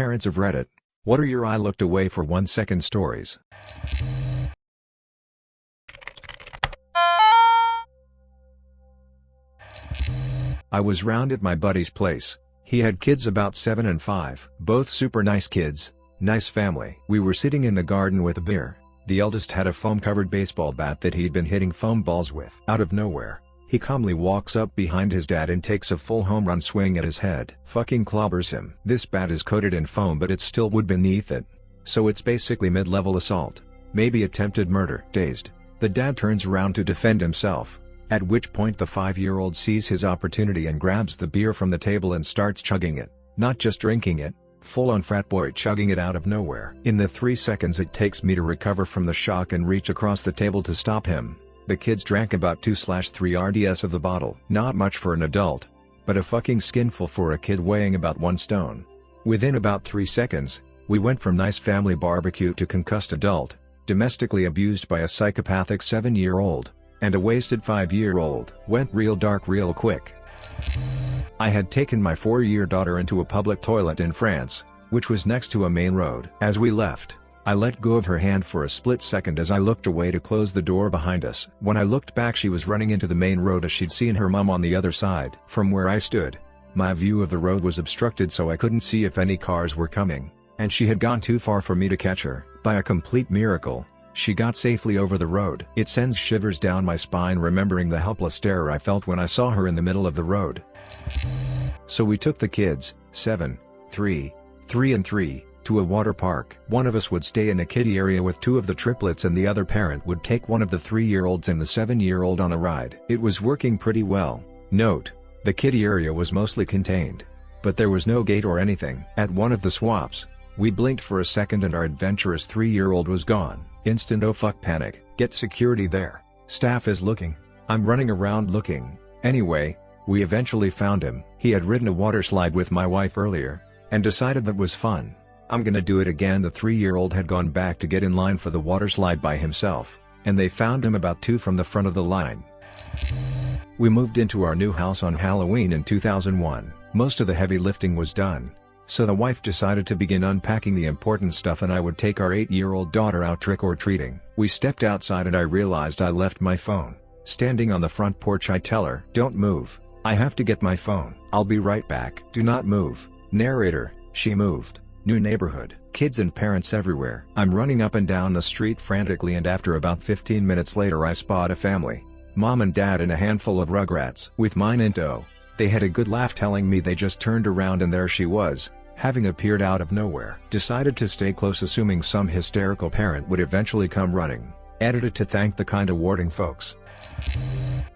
parents of Reddit. What are your I looked away for 1 second stories? I was round at my buddy's place. He had kids about 7 and 5, both super nice kids, nice family. We were sitting in the garden with a beer. The eldest had a foam-covered baseball bat that he'd been hitting foam balls with. Out of nowhere, he calmly walks up behind his dad and takes a full home run swing at his head. Fucking clobbers him. This bat is coated in foam, but it's still wood beneath it. So it's basically mid-level assault. Maybe attempted murder. Dazed, the dad turns around to defend himself, at which point the 5-year-old sees his opportunity and grabs the beer from the table and starts chugging it. Not just drinking it, full-on frat boy chugging it out of nowhere. In the 3 seconds it takes me to recover from the shock and reach across the table to stop him, the kids drank about 2/3 RDS of the bottle. Not much for an adult, but a fucking skinful for a kid weighing about 1 stone. Within about 3 seconds, we went from nice family barbecue to concussed adult, domestically abused by a psychopathic 7-year-old, and a wasted 5-year-old. Went real dark real quick. I had taken my 4-year daughter into a public toilet in France, which was next to a main road. As we left, I let go of her hand for a split second as I looked away to close the door behind us. When I looked back, she was running into the main road as she'd seen her mom on the other side. From where I stood, my view of the road was obstructed, so I couldn't see if any cars were coming, and she had gone too far for me to catch her. By a complete miracle, she got safely over the road. It sends shivers down my spine remembering the helpless terror I felt when I saw her in the middle of the road. So we took the kids, 7, 3, 3 and 3, to a water park. One of us would stay in a kiddie area with 2 of the triplets and the other parent would take one of the 3-year-olds and the 7-year-old on a ride. It was working pretty well. Note, the kiddie area was mostly contained, but there was no gate or anything. At one of the swaps, we blinked for a second and our adventurous 3-year-old was gone. Instant oh fuck panic. Get security there. Staff is looking. I'm running around looking. Anyway, we eventually found him. He had ridden a water slide with my wife earlier, and decided that was fun. I'm gonna do it again. The 3-year-old had gone back to get in line for the water slide by himself, and they found him about 2 from the front of the line. We moved into our new house on Halloween in 2001. Most of the heavy lifting was done, so the wife decided to begin unpacking the important stuff and I would take our 8-year-old daughter out trick-or-treating. We stepped outside and I realized I left my phone. Standing on the front porch I tell her, "Don't move. I have to get my phone. I'll be right back." Do not move. Narrator, she moved. New neighborhood, kids and parents everywhere. I'm running up and down the street frantically and after about 15 minutes later I spot a family. Mom and dad and a handful of rugrats. With mine in tow, they had a good laugh telling me they just turned around and there she was, having appeared out of nowhere. Decided to stay close assuming some hysterical parent would eventually come running. Edited to thank the kind awarding folks.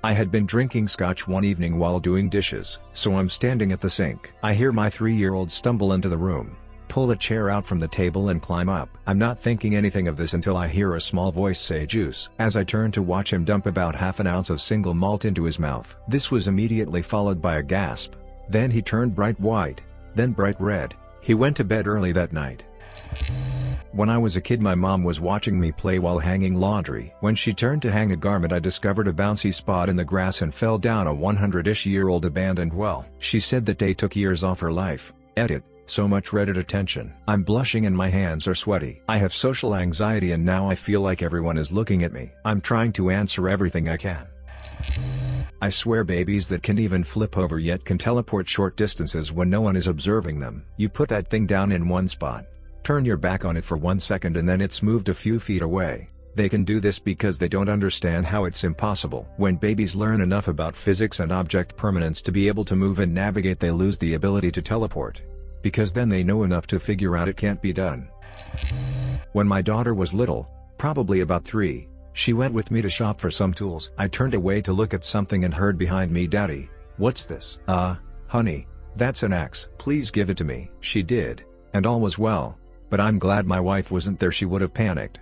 I had been drinking scotch one evening while doing dishes, so I'm standing at the sink. I hear my 3-year-old stumble into the room, pull a chair out from the table and climb up. I'm not thinking anything of this until I hear a small voice say juice. As I turn to watch him dump about half an ounce of single malt into his mouth. This was immediately followed by a gasp. Then he turned bright white, then bright red. He went to bed early that night. When I was a kid my mom was watching me play while hanging laundry. When she turned to hang a garment I discovered a bouncy spot in the grass and fell down a 100-ish-year-old abandoned well. She said that day took years off her life. Edit. So much Reddit attention. I'm blushing and my hands are sweaty. I have social anxiety and now I feel like everyone is looking at me. I'm trying to answer everything I can. I swear babies that can even flip over yet can teleport short distances when no one is observing them. You put that thing down in one spot, turn your back on it for 1 second and then it's moved a few feet away. They can do this because they don't understand how it's impossible. When babies learn enough about physics and object permanence to be able to move and navigate they lose the ability to teleport, because then they know enough to figure out it can't be done. When my daughter was little, probably about 3, she went with me to shop for some tools. I turned away to look at something and heard behind me, "Daddy, what's this?" Honey, that's an axe. Please give it to me." She did, and all was well, but I'm glad my wife wasn't there, she would have panicked.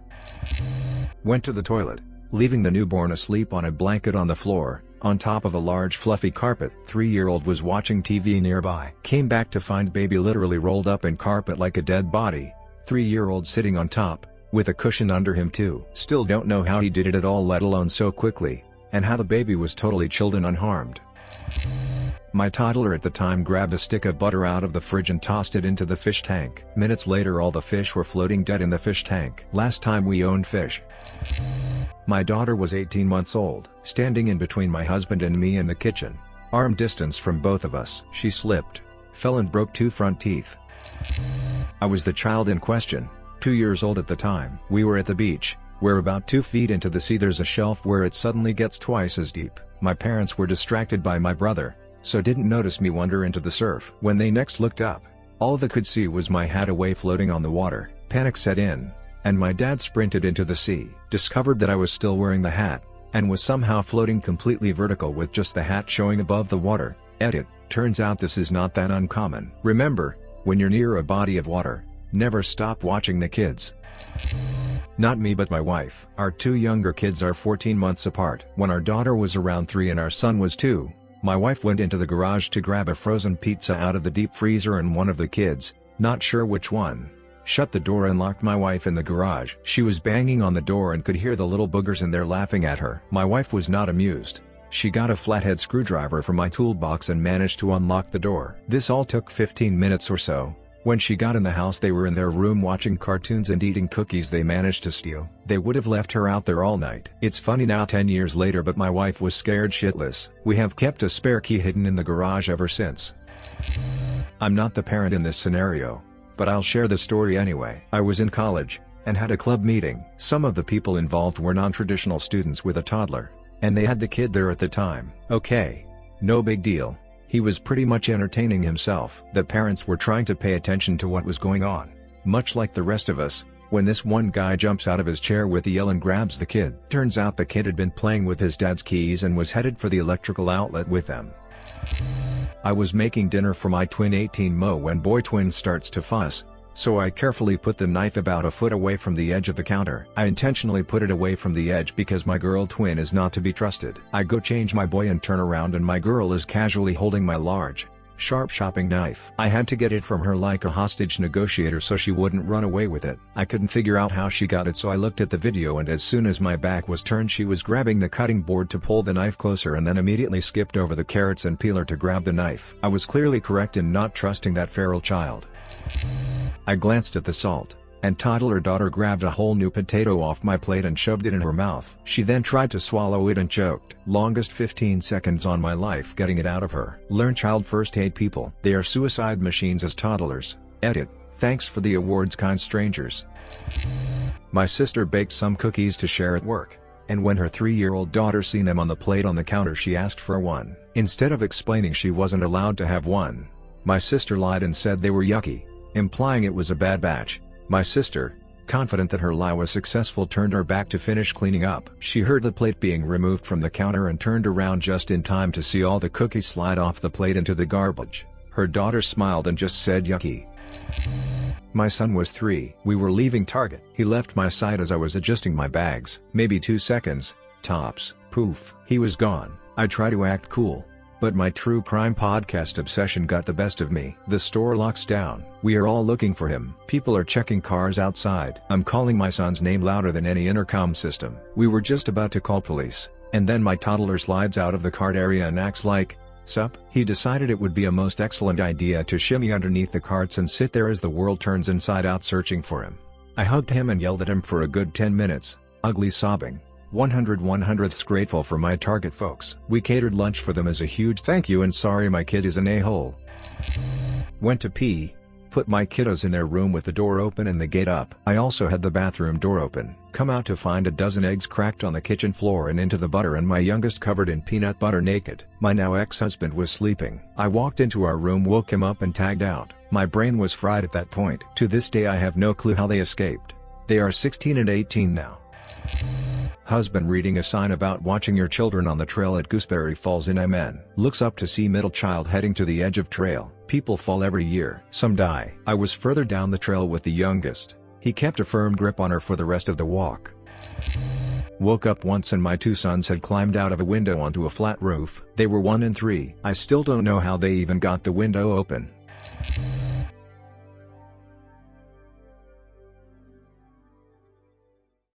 Went to the toilet, leaving the newborn asleep on a blanket on the floor, on top of a large fluffy carpet. 3-year-old was watching TV nearby. Came back to find baby literally rolled up in carpet like a dead body. 3-year-old sitting on top, with a cushion under him too. Still don't know how he did it at all, let alone so quickly, and how the baby was totally chilled and unharmed. My toddler at the time grabbed a stick of butter out of the fridge and tossed it into the fish tank. Minutes later all the fish were floating dead in the fish tank. Last time we owned fish. My daughter was 18 months old, standing in between my husband and me in the kitchen. Arm distance from both of us. She slipped, fell and broke 2 front teeth. I was the child in question, 2 years old at the time. We were at the beach, where about 2 feet into the sea there's a shelf where it suddenly gets twice as deep. My parents were distracted by my brother, so didn't notice me wander into the surf. When they next looked up, all they could see was my hat away floating on the water. Panic set in, and my dad sprinted into the sea, discovered that I was still wearing the hat, and was somehow floating completely vertical with just the hat showing above the water. Edit. Turns out this is not that uncommon. Remember, when you're near a body of water, never stop watching the kids. Not me but my wife. Our 2 younger kids are 14 months apart. When our daughter was around 3 and our son was 2, my wife went into the garage to grab a frozen pizza out of the deep freezer and one of the kids, not sure which one, shut the door and locked my wife in the garage. She was banging on the door and could hear the little boogers in there laughing at her. My wife was not amused. She got a flathead screwdriver from my toolbox and managed to unlock the door. This all took 15 minutes or so. When she got in the house they were in their room watching cartoons and eating cookies they managed to steal. They would have left her out there all night. It's funny now 10 years later but my wife was scared shitless. We have kept a spare key hidden in the garage ever since. I'm not the parent in this scenario, but I'll share the story anyway. I was in college, and had a club meeting. Some of the people involved were non-traditional students with a toddler, and they had the kid there at the time. Okay. No big deal. He was pretty much entertaining himself. The parents were trying to pay attention to what was going on, much like the rest of us, when this one guy jumps out of his chair with a yell and grabs the kid. Turns out the kid had been playing with his dad's keys and was headed for the electrical outlet with them. I was making dinner for my twin 18mo when boy twin starts to fuss, so I carefully put the knife about a foot away from the edge of the counter. I intentionally put it away from the edge because my girl twin is not to be trusted. I go change my boy and turn around and my girl is casually holding my large, sharp shopping knife. I had to get it from her like a hostage negotiator so she wouldn't run away with it. I couldn't figure out how she got it, so I looked at the video and as soon as my back was turned she was grabbing the cutting board to pull the knife closer and then immediately skipped over the carrots and peeler to grab the knife. I was clearly correct in not trusting that feral child. I glanced at the salt, and toddler daughter grabbed a whole new potato off my plate and shoved it in her mouth. She then tried to swallow it and choked. Longest 15 seconds on my life getting it out of her. Learn child first aid people. They are suicide machines as toddlers. Edit. Thanks for the awards kind strangers. My sister baked some cookies to share at work, and when her 3-year-old daughter seen them on the plate on the counter she asked for one. Instead of explaining she wasn't allowed to have one, my sister lied and said they were yucky, implying it was a bad batch. My sister, confident that her lie was successful, turned her back to finish cleaning up. She heard the plate being removed from the counter and turned around just in time to see all the cookies slide off the plate into the garbage. Her daughter smiled and just said yucky. My son was 3. We were leaving Target. He left my side as I was adjusting my bags. Maybe 2 seconds, tops. Poof. He was gone. I try to act cool, but my true crime podcast obsession got the best of me. The store locks down. We are all looking for him. People are checking cars outside. I'm calling my son's name louder than any intercom system. We were just about to call police, and then my toddler slides out of the cart area and acts like, "Sup?" He decided it would be a most excellent idea to shimmy underneath the carts and sit there as the world turns inside out searching for him. I hugged him and yelled at him for a good 10 minutes, ugly sobbing. 100/100ths grateful for my Target folks. We catered lunch for them as a huge thank you and sorry my kid is an a-hole. Went to pee, put my kiddos in their room with the door open and the gate up. I also had the bathroom door open. Come out to find a dozen eggs cracked on the kitchen floor and into the butter and my youngest covered in peanut butter naked. My now ex-husband was sleeping. I walked into our room, woke him up and tagged out. My brain was fried at that point. To this day I have no clue how they escaped. They are 16 and 18 now. Husband reading a sign about watching your children on the trail at Gooseberry Falls in MN. Looks up to see middle child heading to the edge of trail. People fall every year. Some die. I was further down the trail with the youngest. He kept a firm grip on her for the rest of the walk. Woke up once and my 2 sons had climbed out of a window onto a flat roof. They were 1 and 3. I still don't know how they even got the window open.